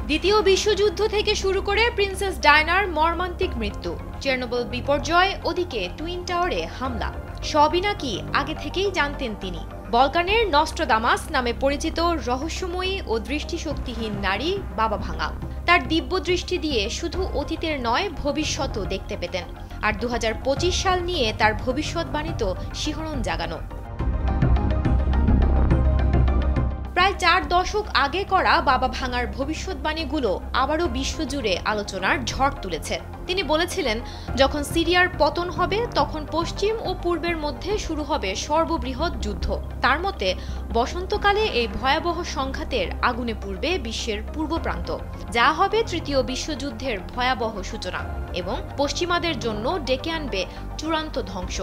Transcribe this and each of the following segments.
দ্বিতীয় বিশ্বযুদ্ধ থেকে শুরু করে প্রিন্সেস ডায়নার মর্মান্তিক মৃত্যু, চেরনোবিল বিপর্যয়, ওদিকে টুইন টাওয়ারে হামলা, সবই নাকি আগে থেকেই জানতেন তিনি। বলকানের নস্ট্রাদামাস নামে পরিচিত রহস্যময়ী ও দৃষ্টিশক্তিহীন নারী বাবা ভাঙা। তার দিব্য দৃষ্টি দিয়ে শুধু অতীতের নয়, ভবিষ্যতও দেখতে পেতেন। আর 2025 সাল নিয়ে তার ভবিষ্যৎবাণী তো শিহরণ জাগানো। প্রায় 4 দশক আগে করা বাবা ভাঙার ভবিষ্যৎবাণীগুলো আবারও বিশ্বজুড়ে আলোচনার ঝড় তুলেছে। তিনি বলেছিলেন, যখন সিরিয়ার পতন হবে তখন পশ্চিম ও পূর্বের মধ্যে শুরু হবে সর্ববৃহৎ যুদ্ধ। তার মতে বসন্তকালে এই ভয়াবহ সংঘাতের আগুনে পুড়বে বিশ্বের পূর্ব প্রান্ত, যা হবে তৃতীয় বিশ্বযুদ্ধের ভয়াবহ সূচনা এবং পশ্চিমাদের জন্য ডেকে আনবে চূড়ান্ত ধ্বংস।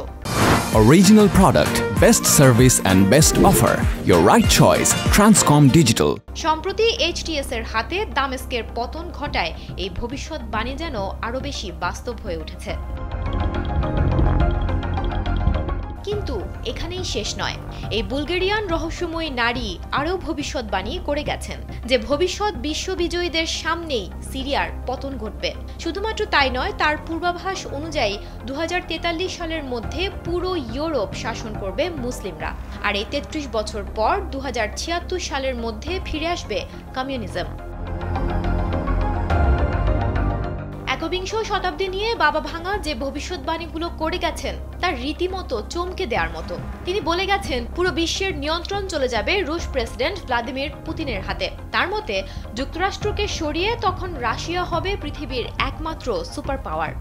Original product, best service and best offer. Your right choice, Transcom Digital. সম্প্রতি HTS এর হাতে দামেস্কের পতন ঘটায় এই ভবিষ্যৎবাণী যেন আরো বেশি বাস্তব হয়ে উঠেছে। কিন্তু এখানেই শেষ নয়। এই বুলগেরিয়ান রহস্যময়ী নারী আরও ভবিষ্যৎবাণী করে গেছেন যে ভবিষ্যৎ বিশ্ববিজয়ীদের সামনেই সিরিয়ার পতন ঘটবে। শুধুমাত্র তাই নয়, তার পূর্বাভাস অনুযায়ী 2043 সালের মধ্যে পুরো ইউরোপ শাসন করবে মুসলিমরা। আর এই 33 বছর পর 2076 সালের মধ্যে ফিরে আসবে কমিউনিজম। একবিংশ শতাব্দী নিয়ে বাবা ভাঙা যে ভবিষ্যৎবাণীগুলো করে গেছেন তার রীতিমতো চমকে দেওয়ার মতো। তিনি বলে গেছেন, পুরো বিশ্বের নিয়ন্ত্রণ চলে যাবে রুশ প্রেসিডেন্ট ভ্লাদিমির পুতিনের হাতে। তার মতে যুক্তরাষ্ট্রকে সরিয়ে তখন রাশিয়া হবে পৃথিবীর একমাত্র সুপার পাওয়ার।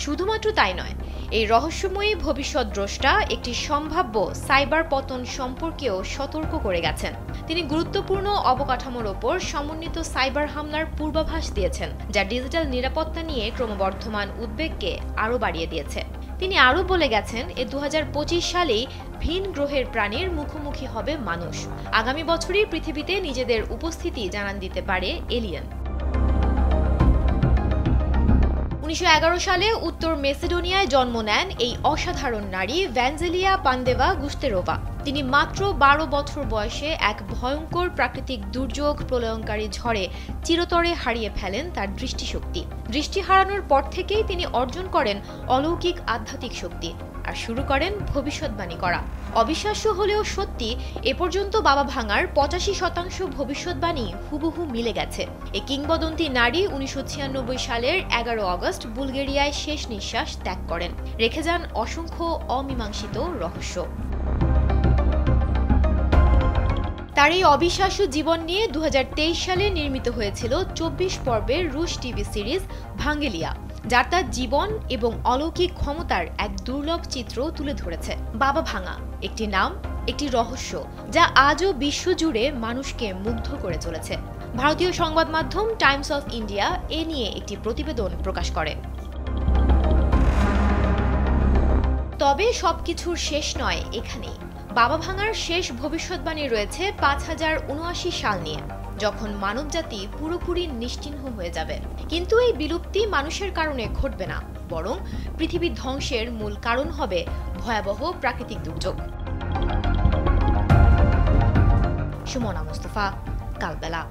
শুধুমাত্র তাই নয়, এই রহস্যময়ী ভবিষ্যৎ দ্রষ্টা একটি সম্ভাব্য সাইবার পতন সম্পর্কেও সতর্ক করে গেছেন। তিনি গুরুত্বপূর্ণ অবকাঠামোর ওপর সমন্বিত সাইবার হামলার পূর্বাভাস দিয়েছেন, যা ডিজিটাল নিরাপত্তা নিয়ে ক্রমবর্ধমান উদ্বেগকে আরও বাড়িয়ে দিয়েছে। তিনি আরও বলে গেছেন, 2025 সালেই ভিন গ্রহের প্রাণীর মুখোমুখি হবে মানুষ। আগামী বছরই পৃথিবীতে নিজেদের উপস্থিতি জানান দিতে পারে এলিয়েন। 1911 সালে উত্তর মেসিডোনিয়ায় জন্ম নেন এই অসাধারণ নারী ভ্যাঞ্জেলিয়া পান্দেভা গুস্তেরোভা। তিনি মাত্র 12 বছর বয়সে এক ভয়ঙ্কর প্রাকৃতিক দুর্যোগ প্রলয়ঙ্কারী ঝড়ে চিরতরে হারিয়ে ফেলেন তার দৃষ্টিশক্তি। দৃষ্টি হারানোর পর থেকেই তিনি অর্জন করেন অলৌকিক আধ্যাত্মিক শক্তি আর শুরু করেন ভবিষ্যৎবাণী করা। অবিশ্বাস্য হলেও সত্যি, এ পর্যন্ত বাবা ভাঙার 85% ভবিষ্যৎবাণী হুবহু মিলে গেছে। এই কিংবদন্তি নারী 1996 সালের 11 আগস্ট বুলগেরিয়ায় শেষ নিঃশ্বাস ত্যাগ করেন, রেখে যান অসংখ্য অমীমাংসিত রহস্য। তার এই অবিশ্বাস্য জীবন নিয়ে 2023 সালে নির্মিত হয়েছিল 24 পর্বের রুশ টিভি সিরিজ ভাঙ্গেলিয়া, যার তার জীবন এবং অলৌকিক ক্ষমতার এক দুর্লভ চিত্র তুলে ধরেছে। বাবা ভাঙা একটি নাম, একটি রহস্য যা আজও বিশ্বজুড়ে মানুষকে মুগ্ধ করে চলেছে। ভারতীয় সংবাদ মাধ্যম টাইমস অফ ইন্ডিয়া এ নিয়ে একটি প্রতিবেদন প্রকাশ করে। তবে সবকিছুর শেষ নয় এখানেই। বাবা ভাঙার শেষ ভবিষ্যৎবাণী রয়েছে 5079 সাল নিয়ে, যখন মানবজাতি পুরোপুরি নিশ্চিহ্ন হয়ে যাবে। কিন্তু এই বিলুপ্তি মানুষের কারণে ঘটবে না, বরং পৃথিবীর ধ্বংসের মূল কারণ হবে ভয়াবহ প্রাকৃতিক দুর্যোগ। সুমনা মুস্তফা, কালবেলা।